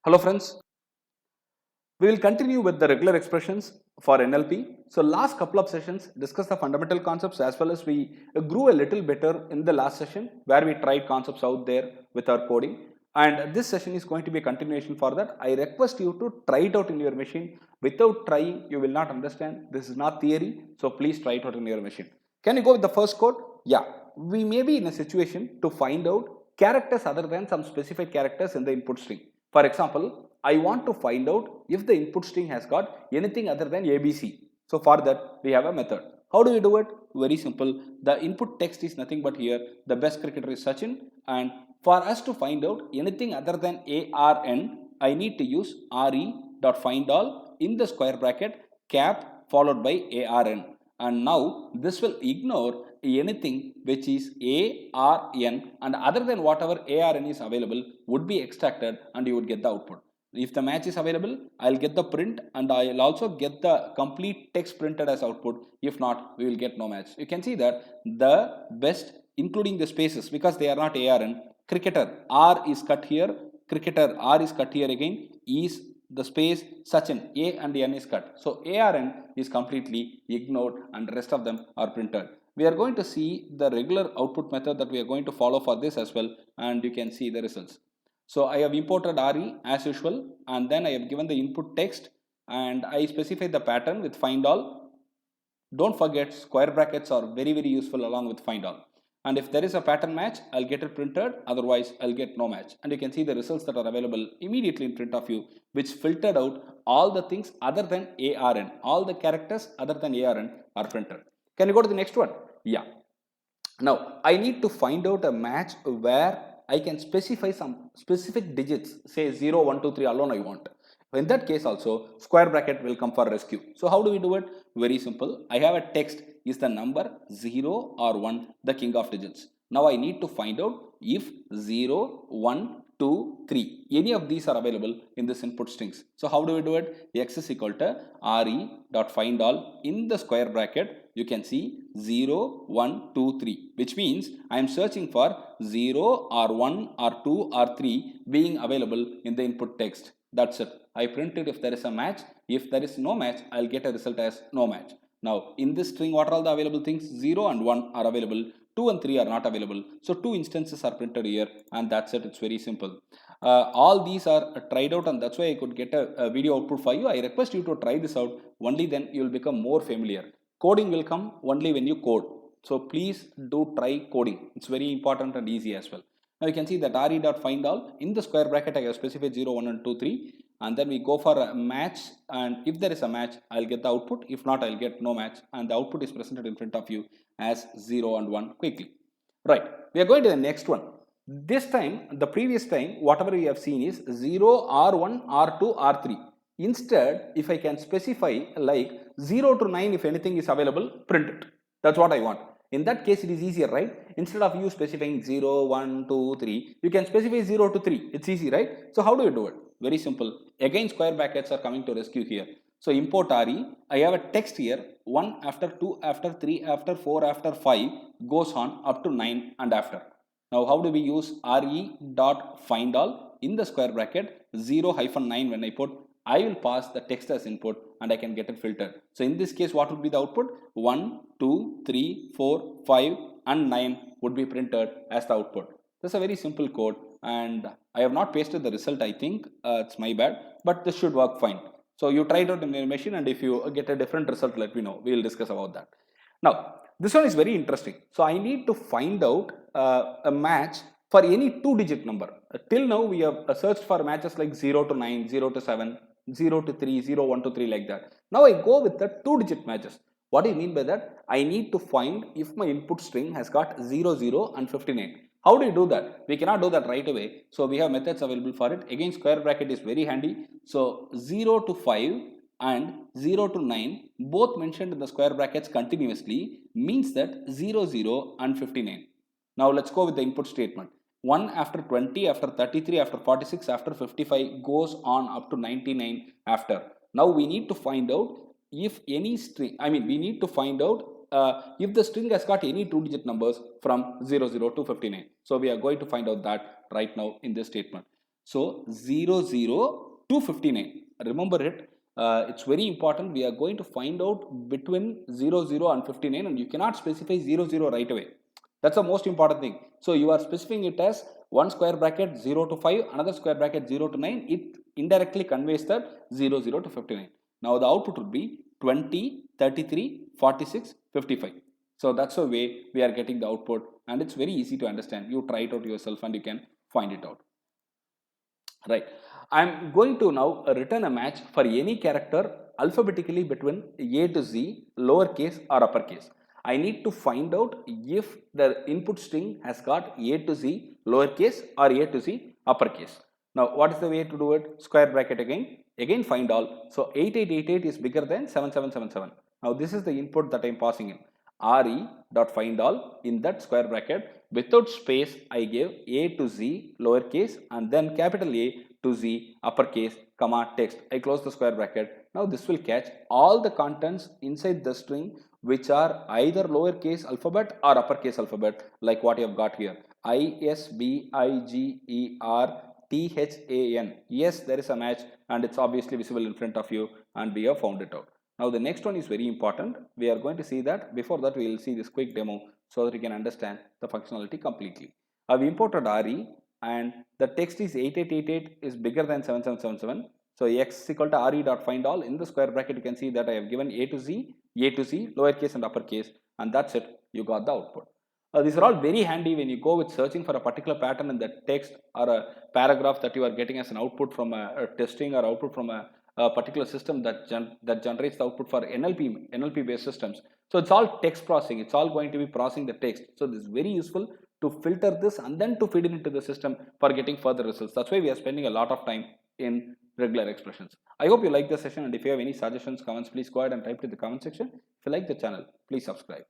Hello friends, we will continue with the regular expressions for NLP. So last couple of sessions discussed the fundamental concepts as well as we grew a little better in the last session where we tried concepts out there with our coding. And this session is going to be a continuation for that. I request you to try it out in your machine. Without trying, you will not understand. This is not theory. So please try it out in your machine. Can you go with the first code? Yeah, we may be in a situation to find out characters other than some specific characters in the input string. For example, I want to find out if the input string has got anything other than ABC. So for that, we have a method. How do we do it? Very simple. The input text is nothing but here. The best cricketer is Sachin. And for us to find out anything other than ARN, I need to use re.findAll in the square bracket cap followed by ARN. And now this will ignore anything which is ARN, and other than whatever ARN is available would be extracted and you would get the output. If the match is available, I'll get the print and I'll also get the complete text printed as output. If not, we will get no match. You can see that the best, including the spaces, because they are not ARN, cricketer R is cut here, cricketer R is cut here again, is the space Sachin, A and N is cut. So ARN is completely ignored and the rest of them are printed. We are going to see the regular output method that we are going to follow for this as well, and you can see the results. So I have imported RE as usual, and then I have given the input text and I specify the pattern with find all. Don't forget, square brackets are very useful along with find all. And if there is a pattern match, I'll get it printed, otherwise I'll get no match. And you can see the results that are available immediately in front of you, which filtered out all the things other than ARN. All the characters other than ARN are printed. Can you go to the next one? Yeah. Now, I need to find out a match where I can specify some specific digits, say 0, 1, 2, 3 alone I want. In that case also, square bracket will come for rescue. So how do we do it? Very simple. I have a text, is the number 0 or 1 the king of digits? Now I need to find out if 0, 1, 2, 3, any of these are available in this input strings. So how do we do it? X is equal to re.findAll in the square bracket. You can see 0, 1, 2, 3, which means I am searching for 0 or 1 or 2 or 3 being available in the input text. That's it. I print it if there is a match. If there is no match, I'll get a result as no match. Now, in this string, what are all the available things? 0 and 1 are available. 2 and 3 are not available. So, 2 instances are printed here, and that's it. It's very simple. All these are tried out, and that's why I could get a video output for you. I request you to try this out. Only then you will become more familiar. Coding will come only when you code. So, please do try coding. It's very important and easy as well. Now you can see that re.findAll in the square bracket I have specified 0, 1 and 2, 3, and then we go for a match, and if there is a match I'll get the output, if not I'll get no match, and the output is presented in front of you as 0 and 1 quickly. Right, we are going to the next one. This time, the previous time, whatever we have seen is 0, R1, R2, R3. Instead, if I can specify like 0 to 9, if anything is available, print it. That's what I want. In that case, it is easier, right? Instead of you specifying 0, 1, 2, 3, you can specify 0 to 3. It's easy, right? So how do you do it? Very simple. Again, square brackets are coming to rescue here. So import RE. I have a text here. 1 after 2 after 3 after 4 after 5 goes on up to 9 and after. Now, how do we use re.findAll in the square bracket 0-9 when I put, I will pass the text as input and I can get it filtered. So in this case, what would be the output? 1, 2, 3, 4, 5 and 9 would be printed as the output. That's a very simple code, and I have not pasted the result, I think. It's my bad, but this should work fine. So you try it out in your machine, and if you get a different result, let me know. We will discuss about that. Now, this one is very interesting. So I need to find out a match for any 2-digit number. Till now, we have searched for matches like 0 to 9, 0 to 7, 0 to 3, 0, 1 to 3 like that. Now I go with the 2-digit matches. What do you mean by that? I need to find if my input string has got 0, 0 and 59. How do you do that? We cannot do that right away. So we have methods available for it. Again, square bracket is very handy. So 0 to 5 and 0 to 9 both mentioned in the square brackets continuously means that 0, 0 and 59. Now let's go with the input statement. 1 after 20, after 33, after 46, after 55 goes on up to 99 after. Now we need to find out if any string, we need to find out if the string has got any 2-digit numbers from 00 to 59. So we are going to find out that right now in this statement. So 0, 0 to 59. Remember it. It's very important. We are going to find out between 0, 0 and 59, and you cannot specify 0, 0 right away. That's the most important thing. So you are specifying it as one square bracket 0 to 5, another square bracket 0 to 9. It indirectly conveys that 0, 0 to 59. Now the output would be 20, 33, 46, 55. So that's the way we are getting the output, and it's very easy to understand. You try it out yourself and you can find it out. Right. I'm going to now return a match for any character alphabetically between A to Z, lowercase or uppercase. I need to find out if the input string has got A to Z, lowercase or A to Z, uppercase. Now, what is the way to do it? Square bracket again find all. So 8888 is bigger than 7777. Now, this is the input that I am passing in. RE dot find all in that square bracket. Without space, I gave A to Z lowercase and then capital A to Z uppercase comma text. I close the square bracket. Now this will catch all the contents inside the string which are either lowercase alphabet or uppercase alphabet, like what you have got here. ISBIGERTHAN. Yes, there is a match and it's obviously visible in front of you, and we have found it out. Now the next one is very important. We are going to see that. Before that, we will see this quick demo so that you can understand the functionality completely. I've imported RE and the text is 8888 is bigger than 7777. So x is equal to RE dot find all. In the square bracket, you can see that I have given A to Z, lowercase and uppercase, and that's it. You got the output. These are all very handy when you go with searching for a particular pattern in the text or a paragraph that you are getting as an output from a testing or output from a particular system that generates the output for NLP based systems. So it's all text processing. It's all going to be processing the text. So this is very useful to filter this and then to feed it into the system for getting further results. That's why we are spending a lot of time in regular expressions. I hope you like the session, and if you have any suggestions, comments, please go ahead and type it in the comment section. If you like the channel, please subscribe.